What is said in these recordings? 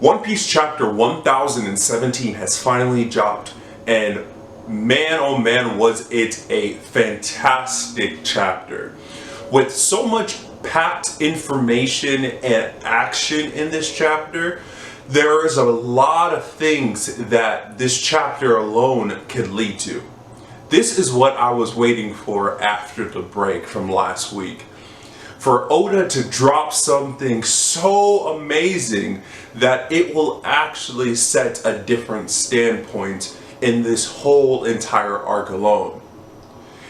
One Piece chapter 1017 has finally dropped, and man oh man was it a fantastic chapter. With so much packed information and action in this chapter, there is a lot of things that this chapter alone could lead to. This is what I was waiting for after the break from last week. For Oda to drop something so amazing that it will actually set a different standpoint in this whole entire arc alone.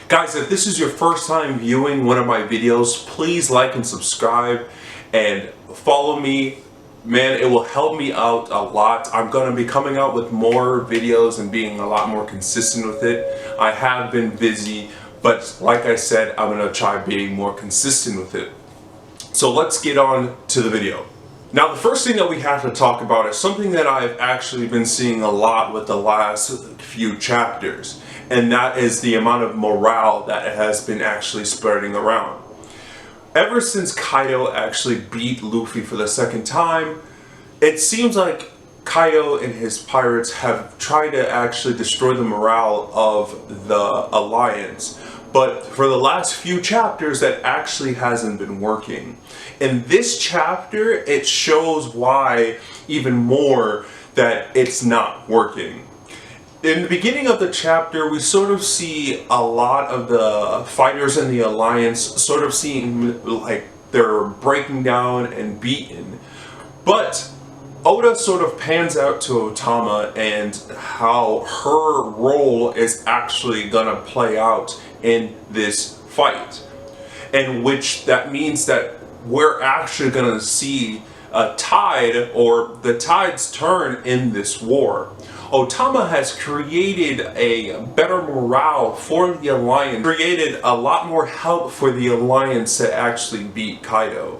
Guys, if this is your first time viewing one of my videos, please like and subscribe and follow me. Man, it will help me out a lot. I'm going to be coming out with more videos and being a lot more consistent with it. I have been busy, but like I said, I'm going to try being more consistent with it. So let's get on to the video. Now, the first thing that we have to talk about is something that I've actually been seeing a lot with the last few chapters, and that is the amount of morale that has been actually spreading around. Ever since Kaido actually beat Luffy for the second time, it seems like Kaido and his pirates have tried to actually destroy the morale of the Alliance. But for the last few chapters, that actually hasn't been working. In this chapter, it shows why even more that it's not working. In the beginning of the chapter, we sort of see a lot of the fighters in the Alliance sort of seem like they're breaking down and beaten. But Oda sort of pans out to Otama and how her role is actually gonna play out in this fight. And which that means that we're actually gonna see a tide, or the tides turn in this war. Otama has created a better morale for the Alliance, created a lot more help for the Alliance to actually beat Kaido,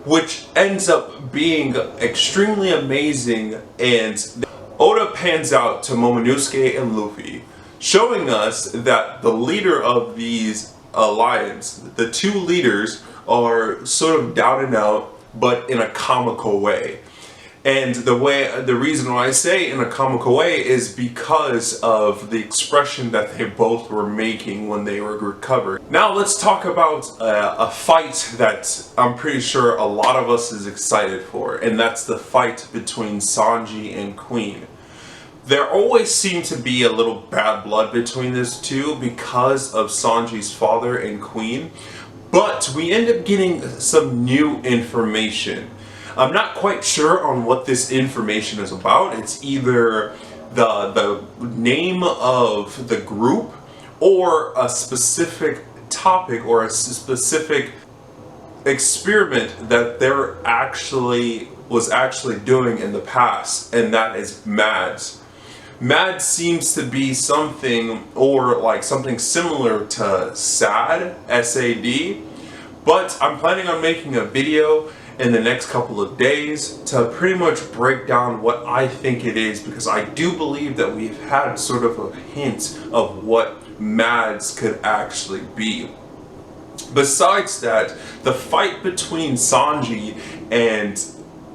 which ends up being extremely amazing. And Oda pans out to Momonosuke and Luffy, showing us that the leader of these Alliance, the two leaders, are sort of down and out, but in a comical way. And the reason why I say in a comical way is because of the expression that they both were making when they were recovered. Now let's talk about a fight that I'm pretty sure a lot of us is excited for, and that's the fight between Sanji and Queen. There always seemed to be a little bad blood between these two because of Sanji's father and Queen, but we end up getting some new information. I'm not quite sure on what this information is about. It's either the name of the group or a specific topic or a specific experiment that was actually doing in the past, and that is MADS. MAD seems to be something, or like something similar to SAD, S-A-D, but I'm planning on making a video in the next couple of days to pretty much break down what I think it is, because I do believe that we've had sort of a hint of what MADS could actually be. Besides that, the fight between Sanji and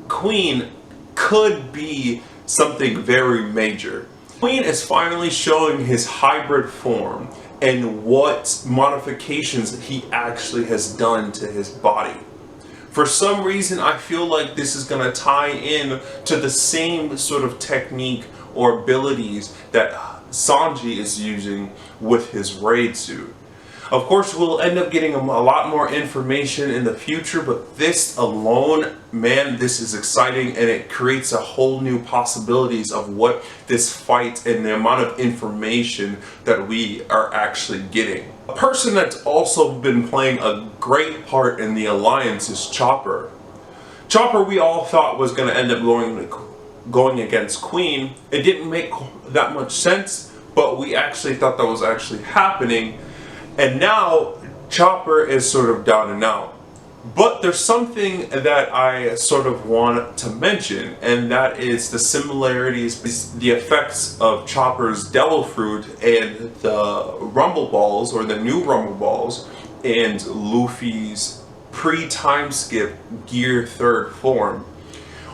Queen could be something very major. Queen is finally showing his hybrid form and what modifications he actually has done to his body. For some reason, I feel like this is going to tie in to the same sort of technique or abilities that Sanji is using with his raid suit. Of course, we'll end up getting a lot more information in the future, but this alone, man, this is exciting, and it creates a whole new possibilities of what this fight and the amount of information that we are actually getting. A person that's also been playing a great part in the Alliance is Chopper. Chopper, we all thought was going to end up going against Queen. It didn't make that much sense, but we actually thought that was actually happening. And now Chopper is sort of down and out. But there's something that I sort of want to mention, and that is the similarities, the effects of Chopper's Devil Fruit and the Rumble Balls, or the new Rumble Balls, and Luffy's pre-time skip Gear 3rd form.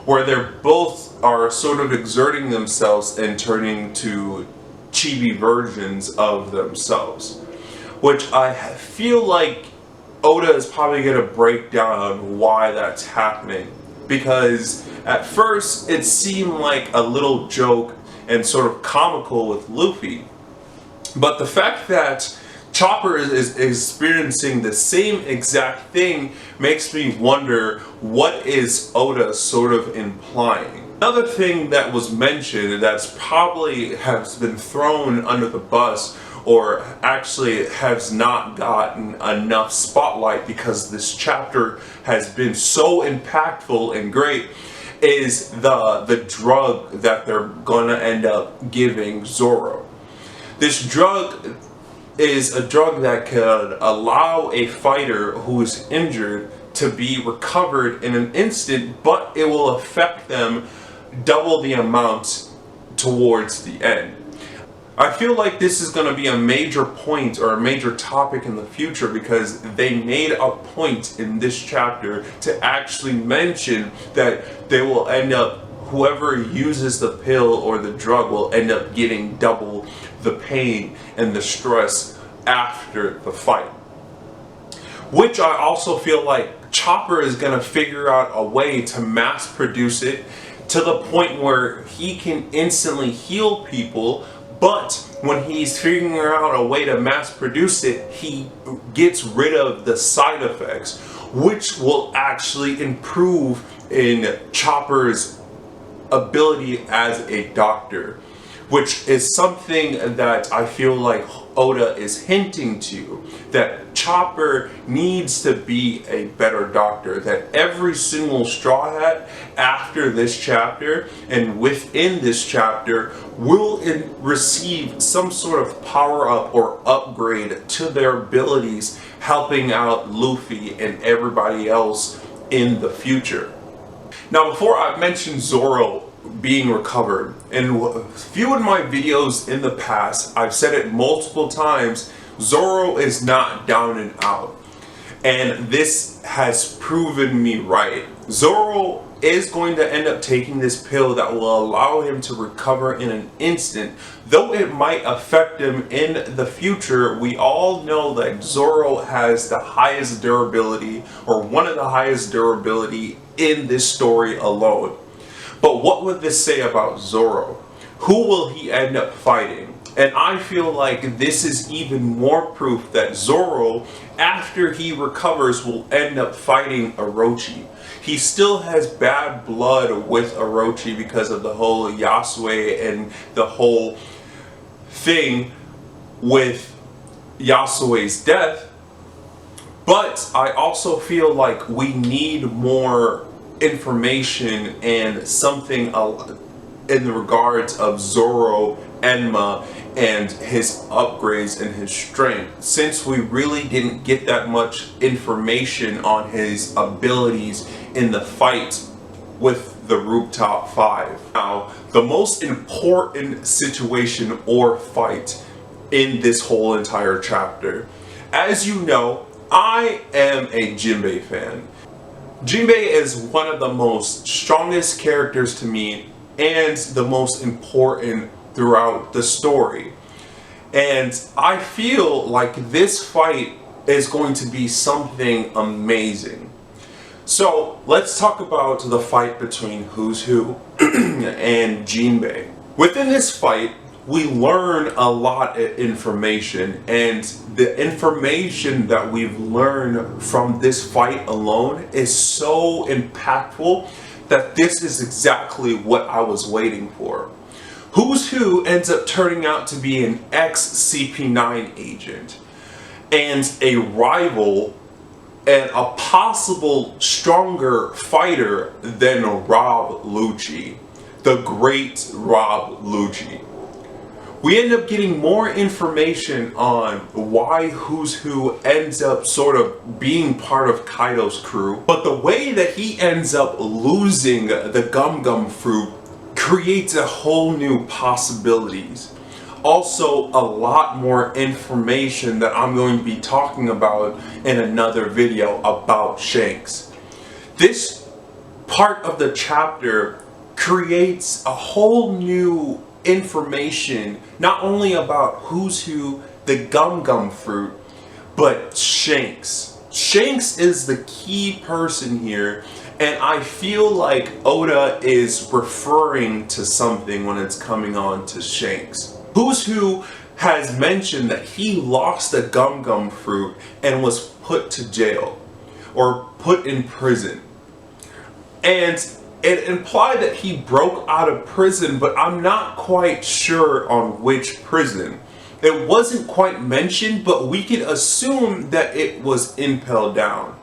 where they're both are sort of exerting themselves and turning to chibi versions of themselves, which I feel like Oda is probably going to break down why that's happening, because at first it seemed like a little joke and sort of comical with Luffy, but the fact that Chopper is experiencing the same exact thing makes me wonder, what is Oda sort of implying? Another thing that was mentioned that's probably has been thrown under the bus, or actually has not gotten enough spotlight because this chapter has been so impactful and great, is the drug that they're gonna end up giving Zoro. This drug is a drug that could allow a fighter who is injured to be recovered in an instant, but it will affect them double the amount towards the end. I feel like this is going to be a major point or a major topic in the future, because they made a point in this chapter to actually mention that they will end up, whoever uses the pill or the drug will end up getting double the pain and the stress after the fight. Which I also feel like Chopper is going to figure out a way to mass produce it to the point where he can instantly heal people, but when he's figuring out a way to mass produce it, he gets rid of the side effects, which will actually improve in Chopper's ability as a doctor, which is something that I feel like Oda is hinting to, that Chopper needs to be a better doctor, that every single Straw Hat after this chapter and within this chapter will receive some sort of power up or upgrade to their abilities, helping out Luffy and everybody else in the future. Now, before I mention Zoro being recovered, in a few of my videos in the past, I've said it multiple times, Zoro is not down and out. And this has proven me right. Zoro is going to end up taking this pill that will allow him to recover in an instant. Though it might affect him in the future, we all know that Zoro has the highest durability, or one of the highest durability in this story alone. But what would this say about Zoro? Who will he end up fighting? And I feel like this is even more proof that Zoro, after he recovers, will end up fighting Orochi. He still has bad blood with Orochi because of the whole Yasue and the whole thing with Yasue's death. But I also feel like we need more information and something in the regards of Zoro, Enma, and his upgrades and his strength, since we really didn't get that much information on his abilities in the fight with the Rooftop 5. Now, the most important situation or fight in this whole entire chapter. As you know, I am a Jinbei fan. Jinbei is one of the most strongest characters to me and the most important throughout the story. And I feel like this fight is going to be something amazing. So let's talk about the fight between Who's Who and Jinbei. Within this fight, we learn a lot of information, and the information that we've learned from this fight alone is so impactful that this is exactly what I was waiting for. Who's Who ends up turning out to be an ex-CP9 agent and a rival and a possible stronger fighter than Rob Lucci, the great Rob Lucci. We end up getting more information on why Who's Who ends up sort of being part of Kaido's crew, but the way that he ends up losing the Gum Gum fruit creates a whole new possibilities. Also, a lot more information that I'm going to be talking about in another video about Shanks. This part of the chapter creates a whole new information, not only about who's who, the Gum Gum fruit, but Shanks. Shanks is the key person here, and I feel like Oda is referring to something when it's coming on to Shanks. Who's Who has mentioned that he lost the Gum Gum fruit and was put to jail, or put in prison. And it implied that he broke out of prison, but I'm not quite sure on which prison. It wasn't quite mentioned, but we can assume that it was Impel Down.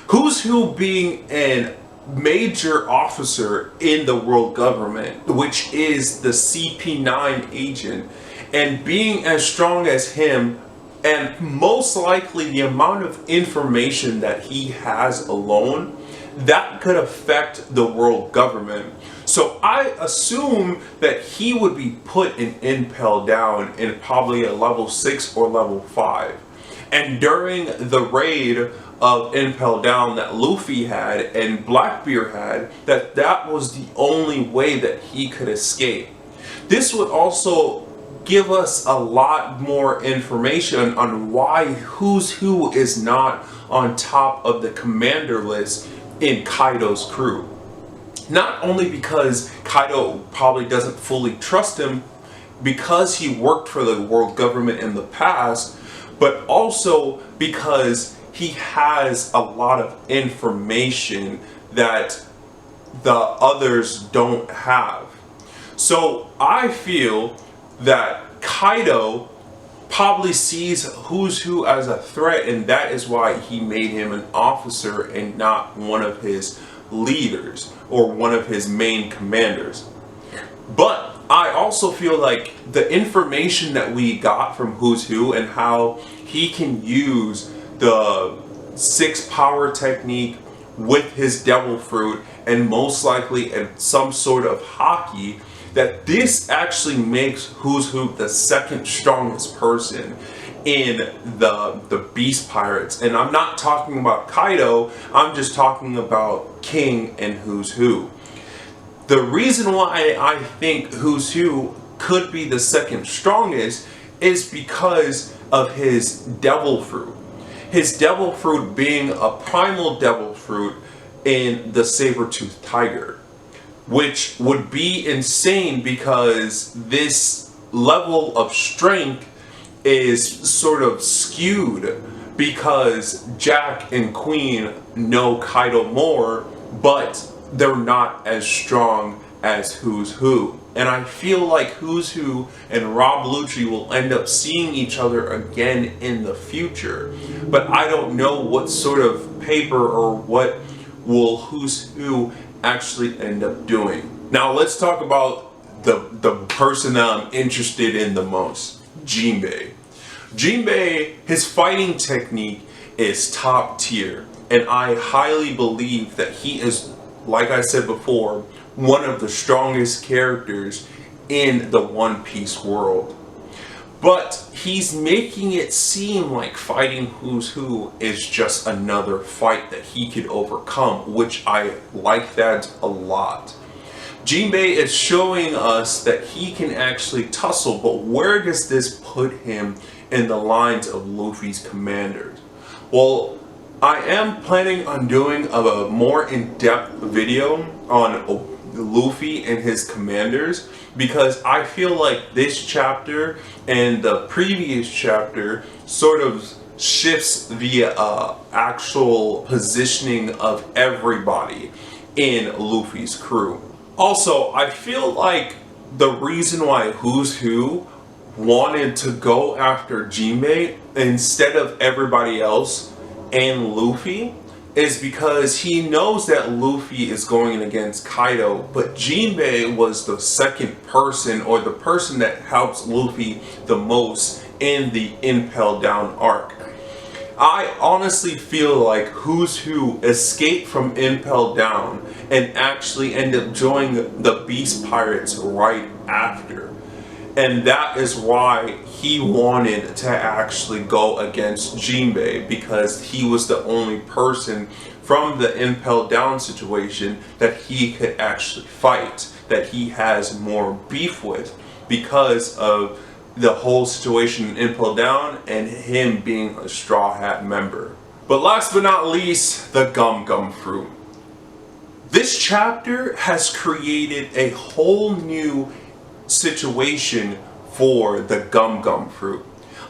Who's Who being a major officer in the world government, which is the CP9 agent, and being as strong as him, and most likely the amount of information that he has alone, that could affect the world government. So I assume that he would be put in Impel Down in probably a level 6 or level 5. And during the raid of Impel Down that Luffy had and Blackbeard had, that was the only way that he could escape. This would also give us a lot more information on why Who's Who is not on top of the commander list in Kaido's crew. Not only because Kaido probably doesn't fully trust him because he worked for the world government in the past, but also because he has a lot of information that the others don't have. So I feel that Kaido probably sees Who's Who as a threat, and that is why he made him an officer and not one of his leaders or one of his main commanders. But I also feel like the information that we got from Who's Who and how he can use the 6 power technique with his devil fruit and most likely some sort of hockey, that this actually makes Who's Who the second strongest person in the Beast Pirates. And I'm not talking about Kaido, I'm just talking about King and Who's Who. The reason why I think Who's Who could be the second strongest is because of his devil fruit. His devil fruit being a primal devil fruit in the saber-toothed tiger, which would be insane because this level of strength is sort of skewed because Jack and Queen know Kaido more, but they're not as strong as Who's Who. And I feel like Who's Who and Rob Lucci will end up seeing each other again in the future. But I don't know what sort of paper or what will Who's Who actually end up doing. Now let's talk about the person that I'm interested in the most, Jinbei. Jinbei, his fighting technique is top tier, and I highly believe that he is, like I said before, one of the strongest characters in the One Piece world. But he's making it seem like fighting Who's Who is just another fight that he could overcome, which I like that a lot. Jinbei is showing us that he can actually tussle, but where does this put him in the lines of Luffy's commanders? Well, I am planning on doing a more in-depth video on Luffy and his commanders, because I feel like this chapter and the previous chapter sort of shifts the actual positioning of everybody in Luffy's crew. Also, I feel like the reason why Who's Who wanted to go after Jinbei instead of everybody else and Luffy is because he knows that Luffy is going against Kaido, but Jinbei was the second person, or the person that helps Luffy the most in the Impel Down arc. I honestly feel like Who's Who escaped from Impel Down and actually ended up joining the Beast Pirates right after. And that is why he wanted to actually go against Jinbei, because he was the only person from the Impel Down situation that he could actually fight, that he has more beef with because of the whole situation in Impel Down and him being a Straw Hat member. But last but not least, the Gum Gum Fruit. This chapter has created a whole new situation for the Gum Gum Fruit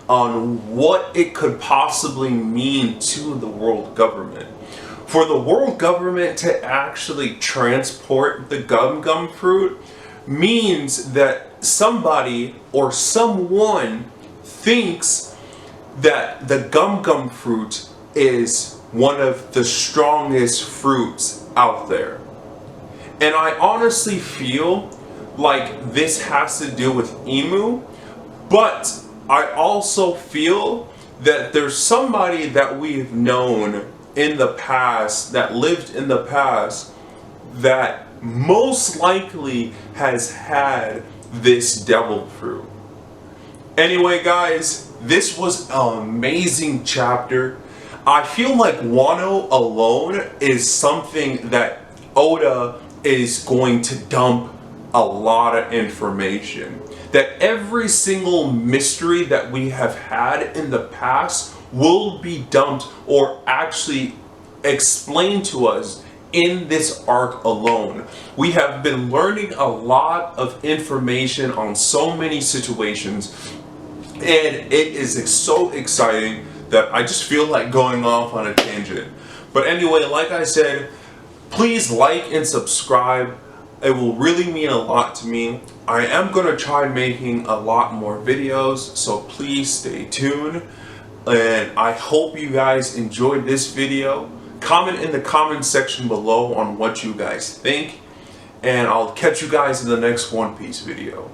on what it could possibly mean to the world government. For the world government to actually transport the Gum Gum Fruit means that somebody or someone thinks that the Gum Gum Fruit is one of the strongest fruits out there. And I honestly feel like this has to do with emu, but I also feel that there's somebody that we've known in the past, that lived in the past, that most likely has had this devil fruit. Anyway guys, this was an amazing chapter. I feel like Wano alone is something that Oda is going to dump a lot of information. That every single mystery that we have had in the past will be dumped or actually explained to us in this arc alone. We have been learning a lot of information on so many situations, and it is so exciting that I just feel like going off on a tangent. But anyway, like I said, please like and subscribe. It will really mean a lot to me. I am going to try making a lot more videos, so please stay tuned. And I hope you guys enjoyed this video. Comment in the comment section below on what you guys think. And I'll catch you guys in the next One Piece video.